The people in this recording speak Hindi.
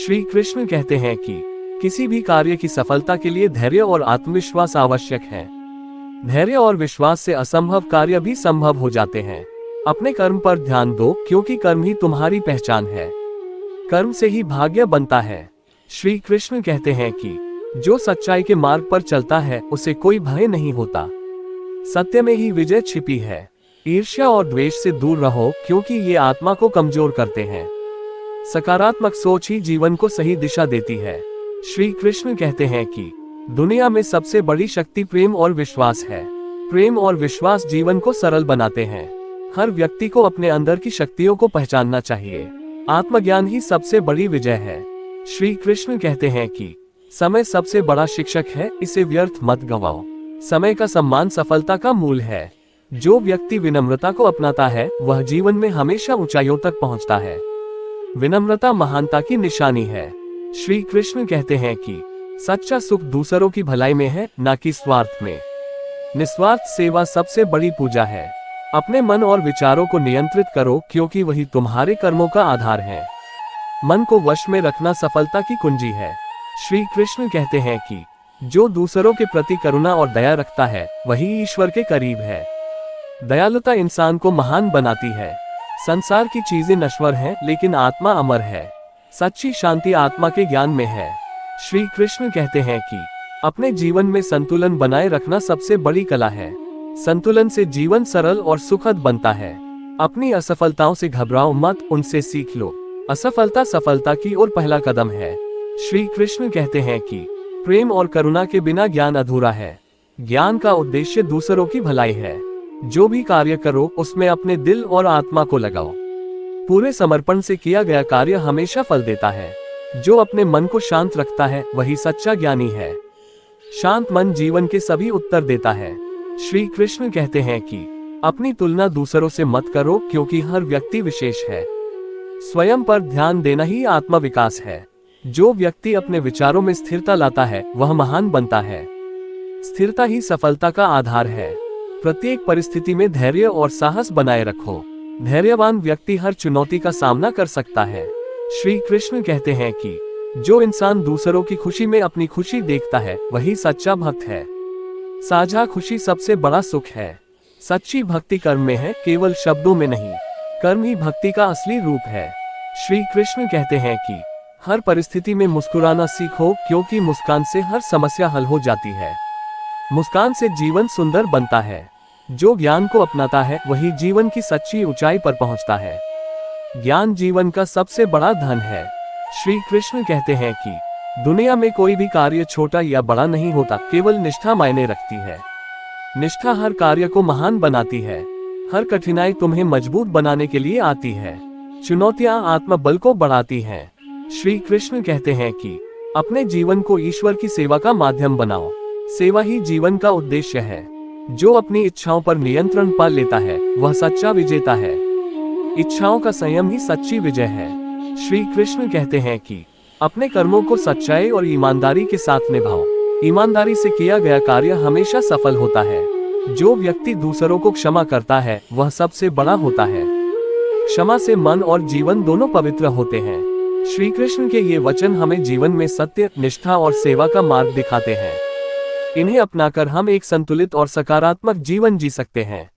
श्री कृष्ण कहते हैं कि किसी भी कार्य की सफलता के लिए धैर्य और आत्मविश्वास आवश्यक है। धैर्य और विश्वास से असंभव कार्य भी संभव हो जाते हैं। अपने कर्म पर ध्यान दो, क्योंकि कर्म ही तुम्हारी पहचान है। कर्म से ही भाग्य बनता है। श्री कृष्ण कहते हैं कि जो सच्चाई के मार्ग पर चलता है उसे कोई भय नहीं होता। सत्य में ही विजय छिपी है। ईर्ष्या और द्वेष से दूर रहो, क्योंकि ये आत्मा को कमजोर करते हैं। सकारात्मक सोच ही जीवन को सही दिशा देती है। श्री कृष्ण कहते हैं कि दुनिया में सबसे बड़ी शक्ति प्रेम और विश्वास है। प्रेम और विश्वास जीवन को सरल बनाते हैं। हर व्यक्ति को अपने अंदर की शक्तियों को पहचानना चाहिए। आत्मज्ञान ही सबसे बड़ी विजय है। श्री कृष्ण कहते हैं कि समय सबसे बड़ा शिक्षक है, इसे व्यर्थ मत गंवाओ। समय का सम्मान सफलता का मूल है। जो व्यक्ति विनम्रता को अपनाता है वह जीवन में हमेशा ऊंचाइयों तक पहुंचता है। विनम्रता महानता की निशानी है। श्री कृष्ण कहते हैं कि सच्चा सुख दूसरों की भलाई में है, न कि स्वार्थ में। निस्वार्थ सेवा सबसे बड़ी पूजा है। अपने मन और विचारों को नियंत्रित करो, क्योंकि वही तुम्हारे कर्मों का आधार है। मन को वश में रखना सफलता की कुंजी है। श्री कृष्ण कहते हैं कि जो दूसरों के प्रति करुणा और दया रखता है वही ईश्वर के करीब है। दयालुता इंसान को महान बनाती है। संसार की चीजें नश्वर हैं, लेकिन आत्मा अमर है। सच्ची शांति आत्मा के ज्ञान में है। श्री कृष्ण कहते हैं कि अपने जीवन में संतुलन बनाए रखना सबसे बड़ी कला है। संतुलन से जीवन सरल और सुखद बनता है। अपनी असफलताओं से घबराओ मत, उनसे सीख लो। असफलता सफलता की ओर पहला कदम है। श्री कृष्ण कहते हैं कि प्रेम और करुणा के बिना ज्ञान अधूरा है। ज्ञान का उद्देश्य दूसरों की भलाई है। जो भी कार्य करो उसमें अपने दिल और आत्मा को लगाओ। पूरे समर्पण से किया गया कार्य हमेशा फल देता है। जो अपने मन को शांत रखता है वही सच्चा ज्ञानी है। शांत मन जीवन के सभी उत्तर देता है। श्री कृष्ण कहते हैं कि अपनी तुलना दूसरों से मत करो, क्योंकि हर व्यक्ति विशेष है। स्वयं पर ध्यान देना ही आत्मविकास है। जो व्यक्ति अपने विचारों में स्थिरता लाता है वह महान बनता है। स्थिरता ही सफलता का आधार है। प्रत्येक परिस्थिति में धैर्य और साहस बनाए रखो। धैर्यवान व्यक्ति हर चुनौती का सामना कर सकता है। श्री कृष्ण कहते हैं कि जो इंसान दूसरों की खुशी में अपनी खुशी देखता है वही सच्चा भक्त है। साझा खुशी सबसे बड़ा सुख है। सच्ची भक्ति कर्म में है, केवल शब्दों में नहीं। कर्म ही भक्ति का असली रूप है। श्री कृष्ण कहते हैं कि हर परिस्थिति में मुस्कुराना सीखो, क्योंकि मुस्कान से हर समस्या हल हो जाती है। मुस्कान से जीवन सुंदर बनता है। जो ज्ञान को अपनाता है वही जीवन की सच्ची ऊंचाई पर पहुंचता है। ज्ञान जीवन का सबसे बड़ा धन है। श्री कृष्ण कहते हैं कि दुनिया में कोई भी कार्य छोटा या बड़ा नहीं होता, केवल निष्ठा मायने रखती है। निष्ठा हर कार्य को महान बनाती है। हर कठिनाई तुम्हें मजबूत बनाने के लिए आती है। चुनौतियां आत्मबल को बढ़ाती हैं। श्री कृष्ण कहते हैं कि अपने जीवन को ईश्वर की सेवा का माध्यम बनाओ। सेवा ही जीवन का उद्देश्य है। जो अपनी इच्छाओं पर नियंत्रण पा लेता है वह सच्चा विजेता है। इच्छाओं का संयम ही सच्ची विजय है। श्री कृष्ण कहते हैं कि अपने कर्मों को सच्चाई और ईमानदारी के साथ निभाओ। ईमानदारी से किया गया कार्य हमेशा सफल होता है। जो व्यक्ति दूसरों को क्षमा करता है वह सबसे बड़ा होता है। क्षमा से मन और जीवन दोनों पवित्र होते हैं। श्री कृष्ण के ये वचन हमें जीवन में सत्य, निष्ठा और सेवा का मार्ग दिखाते हैं। इन्हें अपनाकर हम एक संतुलित और सकारात्मक जीवन जी सकते हैं।